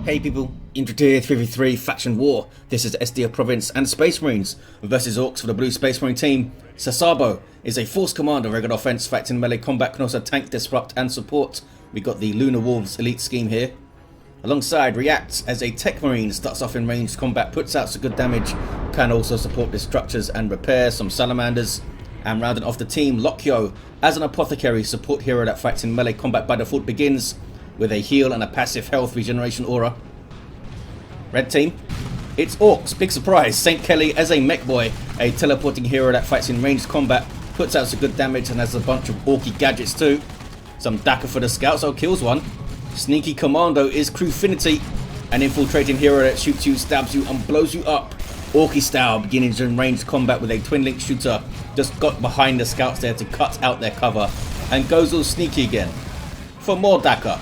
Hey people, Intraday 3v3 Faction War. This is Esita Province and Space Marines versus Orks for the Blue Space Marine team. Sesabo is a force commander, regular offense, fighting melee combat, can also tank, disrupt and support. We got the Lunar Wolves elite scheme here. Alongside, reacts as a Techmarine, starts off in ranged combat, puts out some good damage, can also support the structures and repair some salamanders. And rounding off the team, Lokyo as an Apothecary, support hero that fights in melee combat by default, begins with a heal and a passive health regeneration aura. Red team, it's Orks, big surprise. St. Kelly as a Mekboy, a teleporting hero that fights in ranged combat, puts out some good damage and has a bunch of orky gadgets too. Some Daka for the scouts, oh, kills one. Sneaky Kommando is Crewfinity, an infiltrating hero that shoots you, stabs you and blows you up. Orky style, beginning in ranged combat with a twin link shooter, just got behind the scouts there to cut out their cover and goes all sneaky again for more Daka.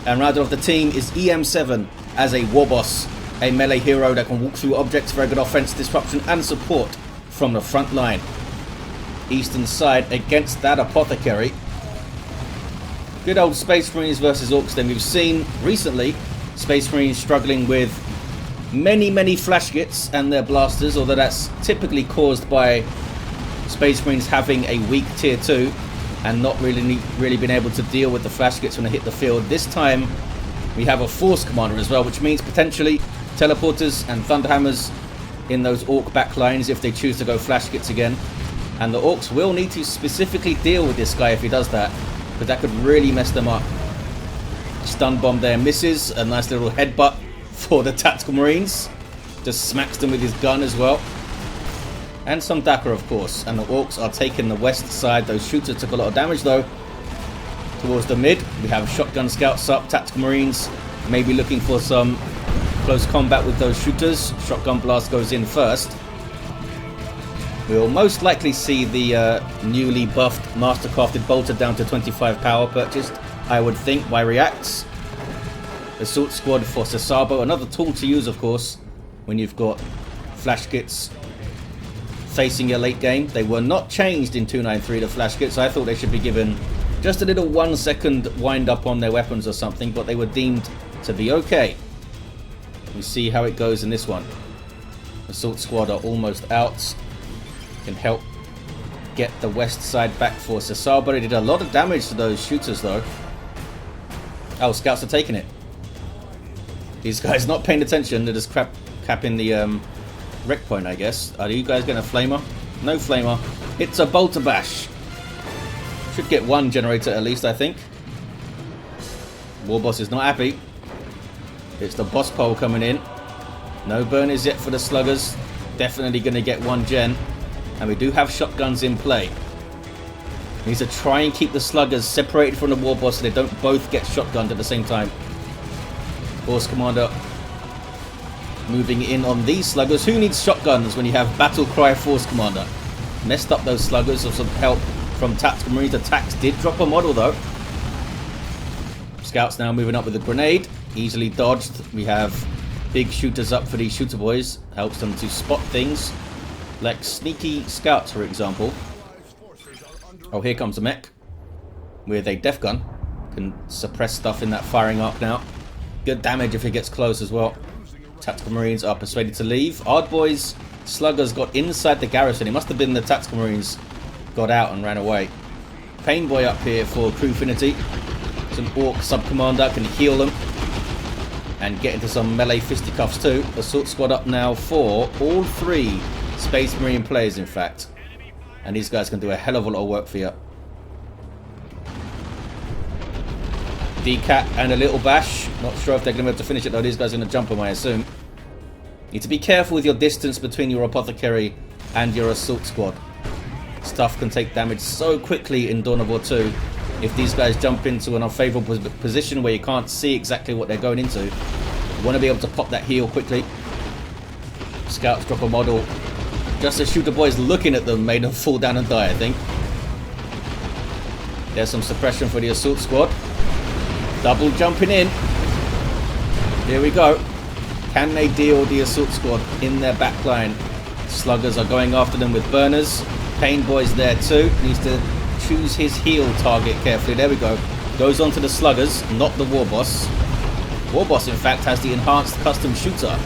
And rounded off the team is EM7 as a Warboss, a melee hero that can walk through objects, very good offense, disruption and support from the front line. Eastern side against that Apothecary. Good old Space Marines versus Orks then. We've seen recently Space Marines struggling with many flash kits and their blasters, although that's typically caused by Space Marines having a weak tier 2 and not really been able to deal with the flash kits when they hit the field. This time we have a force commander as well, which means potentially teleporters and thunderhammers in those Ork backlines if they choose to go flash kits again. And the Orks will need to specifically deal with this guy if he does that, because that could really mess them up. Stun bomb there misses, a nice little headbutt for the tactical marines, just smacks them with his gun as well. And some Daka, of course, and the Orks are taking the west side. Those shooters took a lot of damage though. Towards the mid, we have shotgun scouts up, tactical marines maybe looking for some close combat with those shooters. Shotgun blast goes in first. We'll most likely see the newly buffed mastercrafted bolter down to 25 power purchased, I would think, by reacts. Assault squad for Sesabo, another tool to use of course when you've got flash kits facing your late game. They were not changed in 293, the flash kits. I thought they should be given just a little 1 second wind up on their weapons or something, but they were deemed to be okay. We see how it goes in this one. Assault squad are almost out. Can help get the west side back for Sesabo. They did a lot of damage to those shooters though. Oh, scouts are taking it. These guys not paying attention. They're just capping the wreck point, I guess. Are you guys getting a flamer? No flamer. It's a bolter bash. Should get one generator at least, I think. Warboss is not happy. It's the boss pole coming in. No burners yet for the sluggers. Definitely going to get one gen. And we do have shotguns in play. Needs to try and keep the sluggers separated from the Warboss so they don't both get shotgunned at the same time. Force commander moving in on these sluggers. Who needs shotguns when you have battle cry force commander? Messed up those sluggers with some help from tactical marines. Attacks did drop a model though. Scouts now moving up with a grenade, easily dodged. We have big shooters up for these shooter boys, helps them to spot things like sneaky scouts, for example. Oh, here comes a mech with a def gun, can suppress stuff in that firing arc now. Good damage if it gets close as well. Tactical marines are persuaded to leave. Ard boys, sluggers got inside the garrison. It must have been the tactical marines got out and ran away. Pain boy up here for Crewfinity. Some Ork sub-commander can heal them and get into some melee fisticuffs too. Assault squad up now for all 3 Space Marine players, in fact. And these guys can do a hell of a lot of work for you. Decat and a little bash. Not sure if they're going to be able to finish it though. These guys are going to jump them, I assume. Need to be careful with your distance between your Apothecary and your Assault Squad. Stuff can take damage so quickly in Dawn of War 2. If these guys jump into an unfavorable position where you can't see exactly what they're going into, you want to be able to pop that heal quickly. Scouts drop a model. Just as shooter boys looking at them made them fall down and die, I think. There's some suppression for the Assault Squad. Double jumping in. Here we go. Can they deal the Assault Squad in their back line? Sluggers are going after them with burners. Pain boy's there too. Needs to choose his heal target carefully. There we go. Goes on to the sluggers, not the Warboss. Warboss, in fact, has the enhanced custom shooter.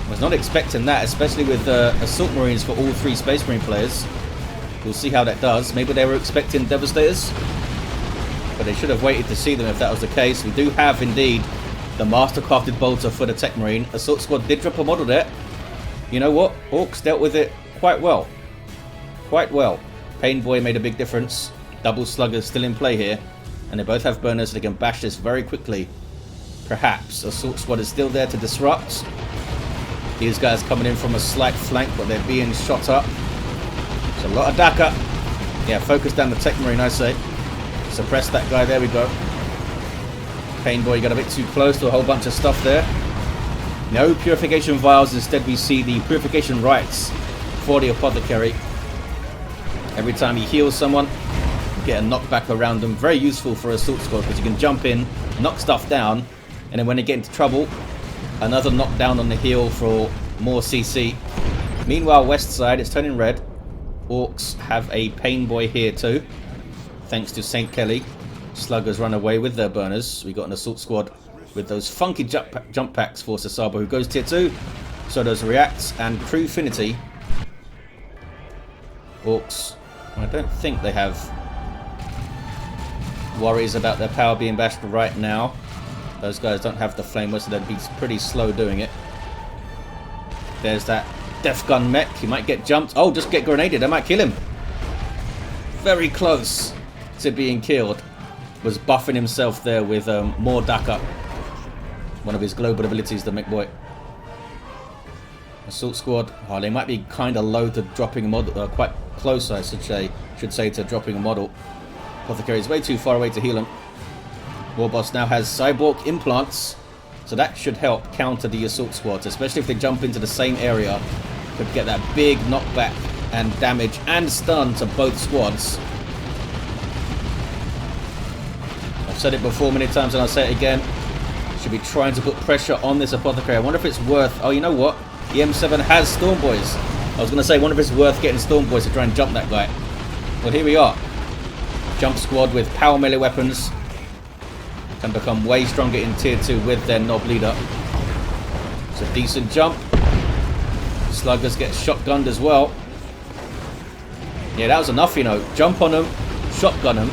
Was not expecting that, especially with Assault Marines for all 3 Space Marine players. We'll see how that does. Maybe they were expecting Devastators, but they should have waited to see them if that was the case. We do have, indeed, the Mastercrafted Bolter for the Techmarine. Assault Squad did drop a model there. You know what? Orks dealt with it quite well. Quite well. Pain Boy made a big difference. Double Sluggers still in play here. And they both have burners, so they can bash this very quickly. Perhaps Assault Squad is still there to disrupt. These guys coming in from a slight flank, but they're being shot up. It's a lot of Daka. Yeah, focus down the Techmarine, I say. Suppress that guy. There we go. Pain Boy got a bit too close to a whole bunch of stuff there. No Purification Vials. Instead, we see the Purification Rites for the Apothecary. Every time he heals someone, you get a knockback around them. Very useful for Assault Squad because you can jump in, knock stuff down, and then when they get into trouble, another knockdown on the heal for more CC. Meanwhile, west side, it's turning red. Orks have a Pain Boy here too, thanks to St. Kelly. Sluggers run away with their burners. We got an Assault Squad with those funky jump packs for Sesabo, who goes tier 2. So does Reacts and Crewfinity. Orks, I don't think they have worries about their power being bashed right now. Those guys don't have the flamer, so they'd be pretty slow doing it. There's that Death Gun mech. He might get jumped. Oh, just get grenaded. I might kill him. Very close to being killed. Was buffing himself there with more Daka. One of his global abilities, the Mekboy. Assault Squad. Oh, they might be kind of low to dropping a model. Quite close, I should say, to dropping a model. Apothecary is way too far away to heal him. Warboss now has Cyborg implants, so that should help counter the Assault Squads, especially if they jump into the same area. Could get that big knockback and damage and stun to both squads. I've said it before many times and I'll say it again. Should be trying to put pressure on this Apothecary. I wonder if it's worth... Oh, you know what? The M7 has Storm Boys. I was going to say, I wonder if it's worth getting Storm Boys to try and jump that guy. Well, here we are. Jump squad with power melee weapons. Can become way stronger in tier 2 with their Nob leader. It's a decent jump. Sluggers get shotgunned as well. Yeah, that was enough, you know. Jump on them, shotgun them.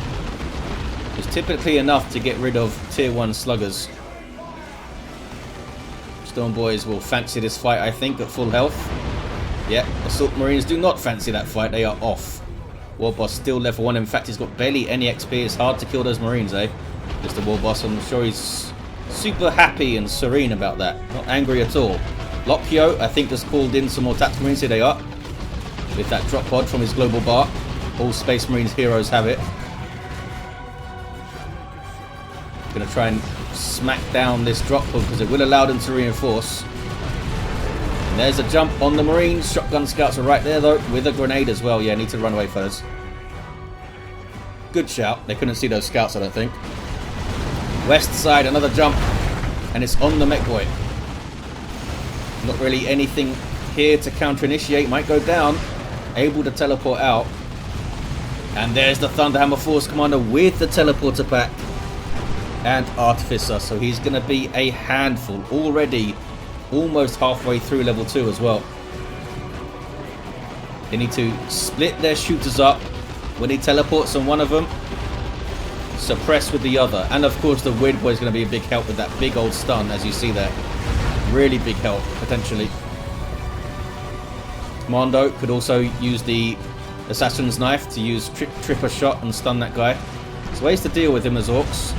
It's typically enough to get rid of tier 1 sluggers. Storm Boys will fancy this fight, I think, at full health. Yeah, Assault Marines do not fancy that fight. They are off. Warboss still level 1. In fact, he's got barely any XP. It's hard to kill those Marines, eh? Mr. Warboss, I'm sure he's super happy and serene about that. Not angry at all. Lokyo, I think, has called in some more Tactical Marines. Here they are. With that drop pod from his global bar. All Space Marines heroes have it. Gonna try and smack down this drop pod because it will allow them to reinforce. And there's a jump on the Marines. Shotgun scouts are right there though, with a grenade as well. Yeah, need to run away first. Good shout. They couldn't see those scouts, I don't think. West side, another jump. And it's on the Mekboy. Not really anything here to counter-initiate. Might go down. Able to teleport out. And there's the Thunderhammer Force Commander with the teleporter pack. And Artificer. So he's going to be a handful. Already almost halfway through level 2 as well. They need to split their shooters up. When he teleports on one of them, suppress with the other. And of course the Weird Boy is going to be a big help with that big old stun, as you see there. Really big help, potentially. Kommando could also use the Assassin's Knife to use tripper shot and stun that guy. There's ways to deal with him as Orks.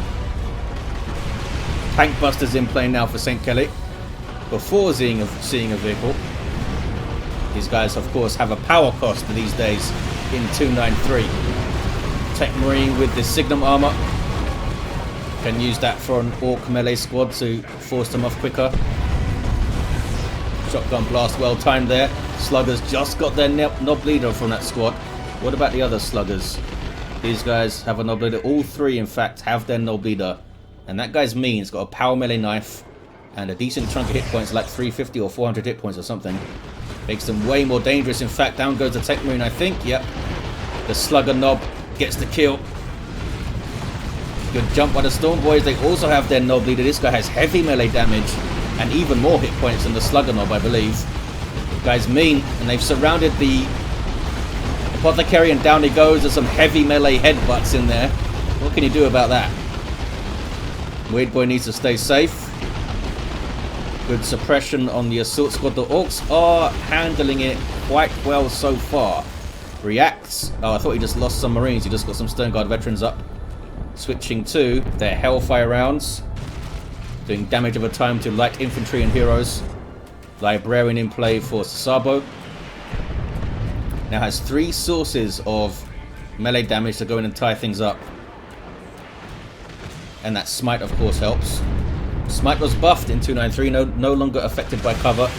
Tank Buster's in play now for St. Kelly. Before seeing a vehicle. These guys, of course, have a power cost these days in 293. Techmarine with the Signum armor. Can use that for an Ork melee squad to force them off quicker. Shotgun blast well timed there. Sluggers just got their Nob leader from that squad. What about the other sluggers? These guys have a Nob leader. All 3, in fact, have their Nob leader. And that guy's mean. He's got a power melee knife and a decent chunk of hit points, like 350 or 400 hit points or something. Makes them way more dangerous. In fact, down goes the Techmarine, I think. Yep. The Slugger Nob gets the kill. Good jump by the Storm Boys. They also have their Knob leader. This guy has heavy melee damage and even more hit points than the Slugger Knob, I believe. The guy's mean, and they've surrounded the Apothecary, and down he goes. There's some heavy melee headbutts in there. What can you do about that? Weird Boy needs to stay safe. Good suppression on the assault squad. The Orks are handling it quite well so far. Reacts. Oh, I thought he just lost some Marines. He just got some Stone Guard veterans up. Switching to their Hellfire rounds. Doing damage over time to light infantry and heroes. Librarian in play for sesabo. Now has 3 sources of melee damage to go in and tie things up. And that Smite, of course, helps. Smite was buffed in 293, no longer affected by cover.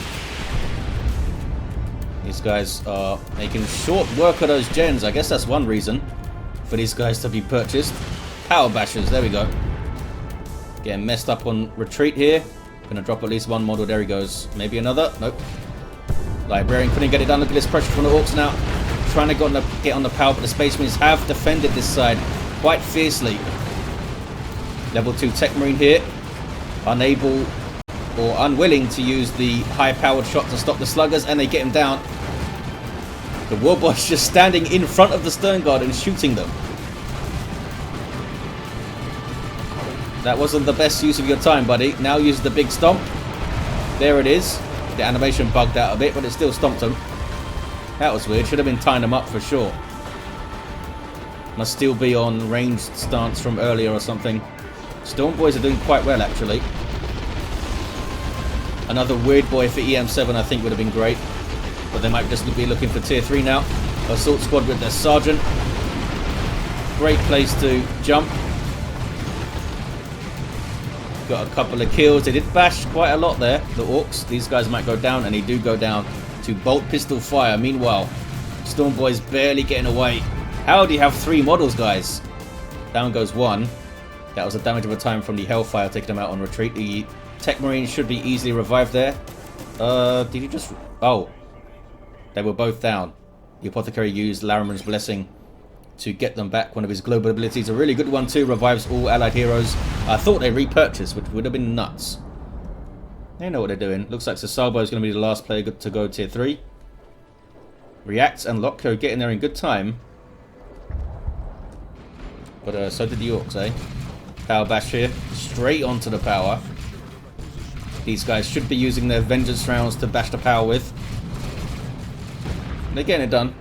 These guys are making short work of those gens. I guess that's one reason for these guys to be purchased. Power bashers, there we go. Getting messed up on retreat here. Gonna drop at least one model, there he goes. Maybe another, nope. Librarian couldn't get it done. Look at this pressure from the Orks now. Trying to get on the power, but the Space Marines have defended this side quite fiercely. Level 2 Techmarine here. Unable or unwilling to use the high-powered shot to stop the sluggers, and they get him down. The Warboss just standing in front of the Stern Guard and shooting them. That wasn't the best use of your time, buddy. Now use the big stomp. There it is. The animation bugged out a bit, but it still stomped him. That was weird. Should have been tying him up for sure. Must still be on ranged stance from earlier or something. Storm Boys are doing quite well, actually. Another Weird Boy for EM7 I think would have been great. But they might just be looking for tier 3 now. Assault Squad with their Sergeant. Great place to jump. Got a couple of kills. They did bash quite a lot there, the Orks. These guys might go down, and they do go down to bolt pistol fire. Meanwhile, Storm Boys barely getting away. How do you have 3 models, guys? Down goes 1. That was a damage over time from the Hellfire, taking them out on retreat. The Techmarine should be easily revived there. Did you just... Oh. They were both down. The Apothecary used Larimer's Blessing to get them back. One of his global abilities. A really good one too. Revives all allied heroes. I thought they repurchased, which would have been nuts. They know what they're doing. Looks like sesabo is going to be the last player to go tier 3. Reacts and Lokyo getting there in good time. But so did the Orks, eh? Power bash here. Straight onto the power. These guys should be using their vengeance rounds to bash the power with. They're getting it done.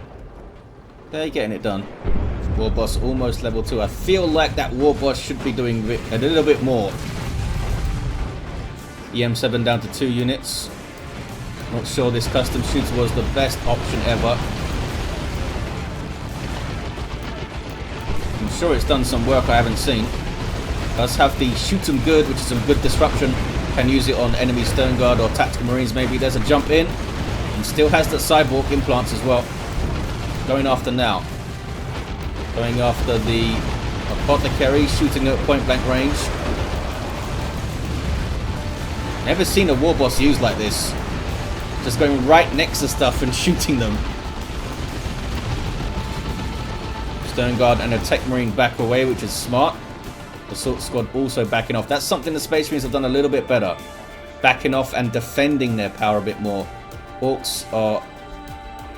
They're getting it done. Warboss almost level 2. I feel like that Warboss should be doing a little bit more. EM7 down to 2 units. Not sure this custom shooter was the best option ever. I'm sure it's done some work I haven't seen. Does have the shoot 'em good, which is some good disruption. Can use it on enemy Stone Guard or tactical Marines maybe. There's a jump in. And still has the cyborg implants as well. Going after now. Going after the Apothecary, shooting at point blank range. Never seen a Warboss used like this. Just going right next to stuff and shooting them. Stone Guard and a Techmarine back away, which is smart. Assault Squad also backing off. That's something the Space Marines have done a little bit better. Backing off and defending their power a bit more. Orks are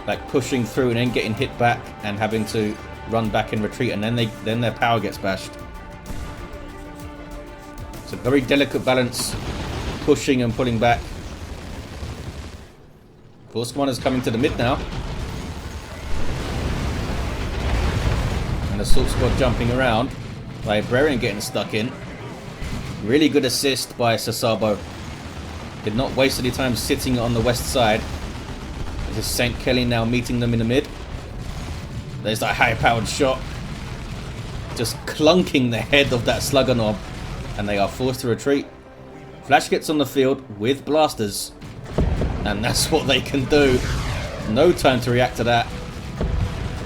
like pushing through and then getting hit back and having to run back and retreat, and then their power gets bashed. It's a very delicate balance, pushing and pulling back. Force Commander's coming to the mid now. And Assault Squad jumping around. Librarian getting stuck in. Really good assist by sesabo. Did not waste any time sitting on the west side. This is St. Kelly now meeting them in the mid. There's that high-powered shot. Just clunking the head of that slugger knob. And they are forced to retreat. Flash gets on the field with blasters. And that's what they can do. No time to react to that.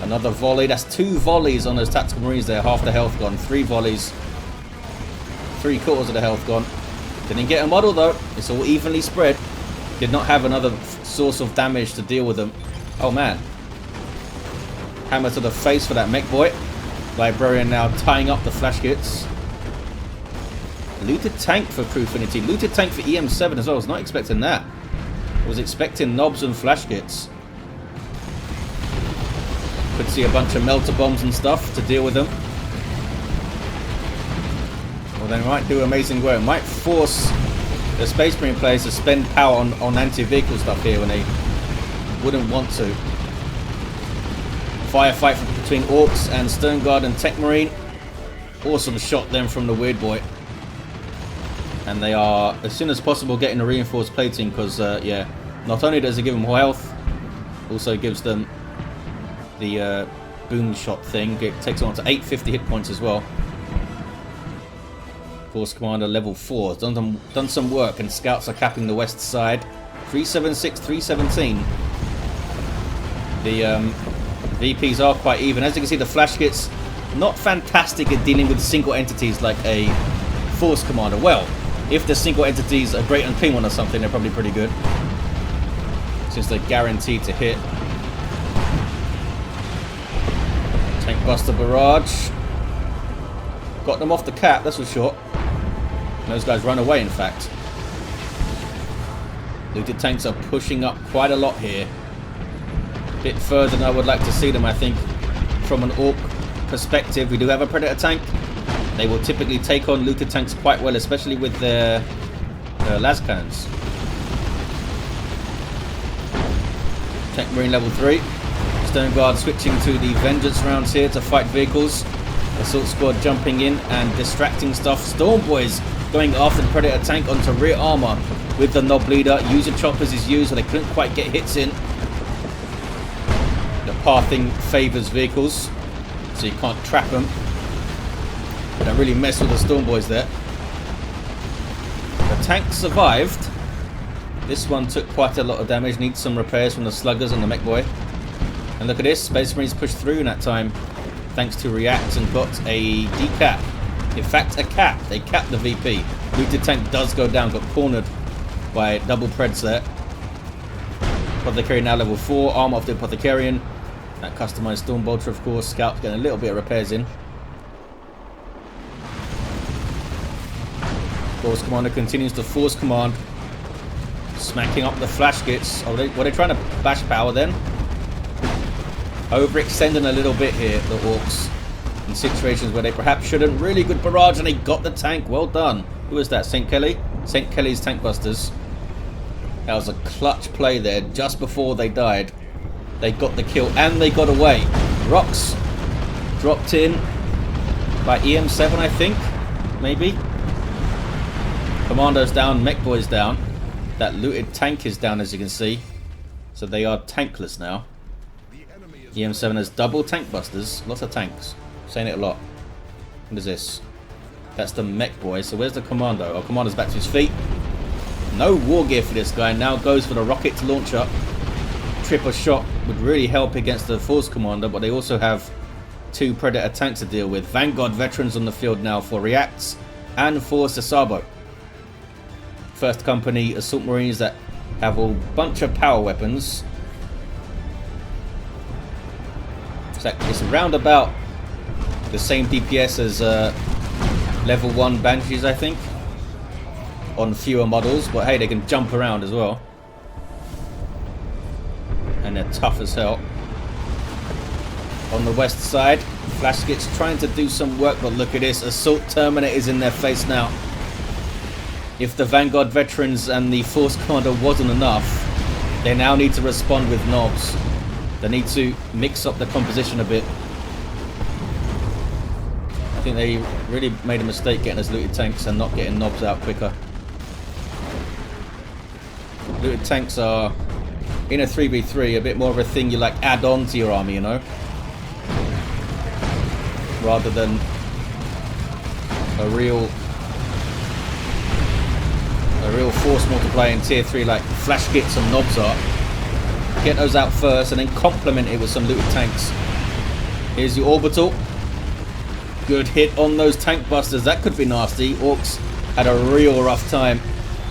Another volley. That's 2 volleys on those tactical Marines there. Half the health gone. 3 volleys. 3/4 of the health gone. Didn't get a model though. It's all evenly spread. Did not have another source of damage to deal with them. Oh man. Hammer to the face for that Mekboy. Librarian now tying up the flash kits. Looted tank for Crewfinity. Looted tank for EM7 as well. I was not expecting that. I was expecting knobs and flash kits. Could see a bunch of melter bombs and stuff to deal with them. Well, they might do amazing work. Might force the Space Marine players to spend power on anti-vehicle stuff here when they wouldn't want to. Firefight between Orks and Stern Guard and Techmarine. Awesome shot then from the Weird Boy. And they are, as soon as possible, getting a reinforced plating because, yeah, not only does it give them more health, also gives them the boom shot thing. It takes them on to 850 hit points as well. Force Commander level 4 has done some work, and scouts are capping the west side. 376, 317. The VPs are quite even. As you can see, the flash kits not fantastic at dealing with single entities like a Force Commander. Well, if the single entities are Great Unclean One or something, they're probably pretty good, since they're guaranteed to hit. Tank Buster Barrage. Got them off the cap, that's for sure. Those guys run away, in fact. Looted tanks are pushing up quite a lot here. A bit further than I would like to see them, I think. From an Ork perspective, we do have a Predator tank. They will typically take on looted tanks quite well, especially with their las cannons. Techmarine level 3. Stone Guard switching to the Vengeance rounds here to fight vehicles. Assault Squad jumping in and distracting stuff. Storm Boys going after the Predator tank onto rear armor with the Knob Leader. User choppers is used, but they couldn't quite get hits in. The pathing favors vehicles, so you can't trap them. Don't really mess with the Storm Boys there. The tank survived. This one took quite a lot of damage. Needs some repairs from the Sluggers and the Mekboy. And look at this, Space Marines pushed through in that time, thanks to reacts, and got a decap. In fact, a cap. They capped the VP. Looted tank does go down, got cornered by double Preds there. Apothecary now level 4, armor of the Apothecarian. That customized Storm Bolter, of course. Scout getting a little bit of repairs in. Force Commander continues to force command, smacking up the flash kits. Oh, were they trying to bash power then? Overextending a little bit here, the Orks, in situations where they perhaps shouldn't. Really good barrage, and they got the tank. Well done. Who was that? St. Kelly? St. Kelly's Tank Busters. That was a clutch play there just before they died. They got the kill and they got away. Rocks dropped in by EM7, I think. Maybe. Commando's down, Mekboy's down. That looted tank is down, as you can see. So they are tankless now. EM7 has double tank busters. Lots of tanks. Saying it a lot. What is this? That's the Mekboy. So where's the Kommando? Oh, Commando's back to his feet. No war gear for this guy. Now goes for the rocket launcher. Triple shot would really help against the Force Commander, but they also have 2 Predator tanks to deal with. Vanguard veterans on the field now for reacts and for sesabo. First company assault marines that have a bunch of power weapons. It's around about the same DPS as level 1 Banshees, I think, on fewer models, but hey, they can jump around as well. And they're tough as hell. On the west side, Flash gets trying to do some work, but look at this. Assault Terminator is in their face now. If the Vanguard veterans and the Force Commander wasn't enough, they now need to respond with knobs. They need to mix up the composition a bit. I think they really made a mistake getting us looted tanks and not getting knobs out quicker. Looted tanks are, in a 3v3, a bit more of a thing you like add on to your army, you know, rather than a real force multiplier in tier 3 like flash kits and knobs are. Get those out first and then complement it with some looted tanks. Here's your orbital. Good hit on those tank busters. That could be nasty. Orks had a real rough time.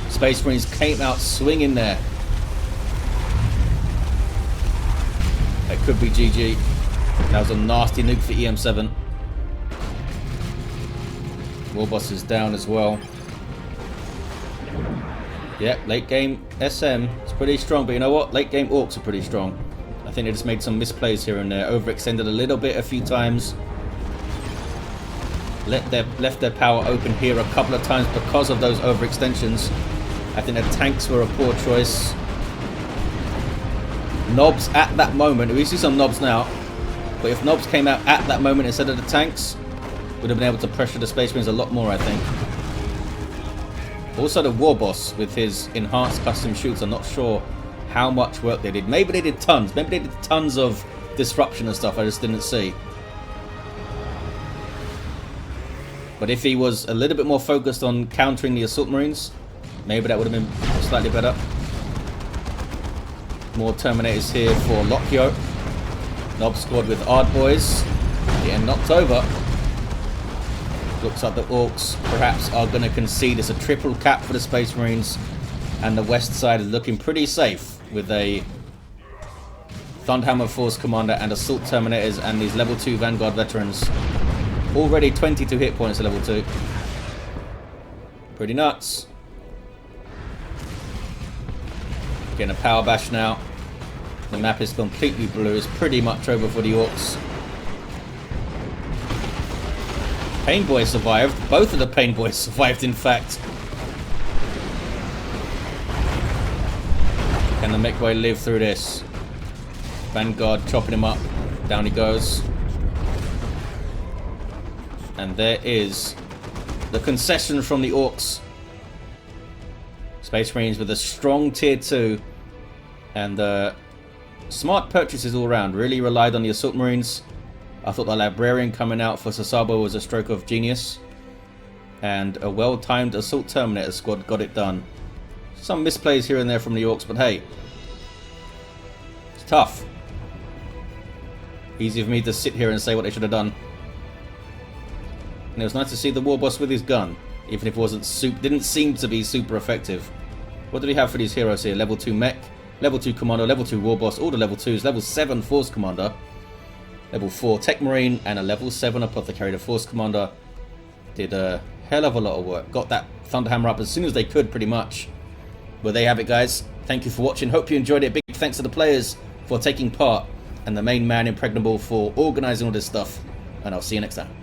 Space Marines came out swinging there. That could be GG. That was a nasty nuke for EM7. Warboss is down as well. Yep, late game SM is pretty strong, but you know what? Late game Orks are pretty strong. I think they just made some misplays here and there. Overextended a little bit a few times. Left their power open here a couple of times because of those overextensions. I think their tanks were a poor choice. Knobs at that moment, we see some knobs now, but if knobs came out at that moment instead of the tanks, would have been able to pressure the Space Marines a lot more, I think. Also the Warboss with his enhanced custom shoots, I'm not sure how much work they did. Maybe they did tons. Maybe they did tons of disruption and stuff I just didn't see. But if he was a little bit more focused on countering the Assault Marines, maybe that would have been slightly better. More Terminators here for Lokyo. Nob squad with Ard Boys getting knocked over. Looks like the Orks perhaps are going to concede. It's a triple cap for the Space Marines. And the west side is looking pretty safe with a Thunderhammer Force Commander and Assault Terminators and these level 2 Vanguard veterans. Already 22 hit points at level 2. Pretty nuts. Getting a power bash now. The map is completely blue. It's pretty much over for the Orks. Pain Boy survived. Both of the Pain Boys survived, in fact. Can the Mekboy live through this? Vanguard chopping him up. Down he goes. And there is the concession from the Orks. Space Marines with a strong tier 2. And smart purchases all around. Really relied on the Assault Marines. I thought the Librarian coming out for sesabo was a stroke of genius. And a well-timed Assault Terminator squad got it done. Some misplays here and there from the Orks, but hey. It's tough. Easy for me to sit here and say what they should have done. And it was nice to see the Warboss with his gun, even if it didn't seem to be super effective. What do we have for these heroes here? Level 2 Mech, Level 2 Kommando, Level 2 Warboss, all the Level 2s, Level 7 Force Commander, Level 4 Techmarine, and a Level 7 Apothecary. The Force Commander did a hell of a lot of work. Got that Thunderhammer up as soon as they could, pretty much. Well, there you have it, guys. Thank you for watching. Hope you enjoyed it. Big thanks to the players for taking part, and the main man Impregnable for organising all this stuff. And I'll see you next time.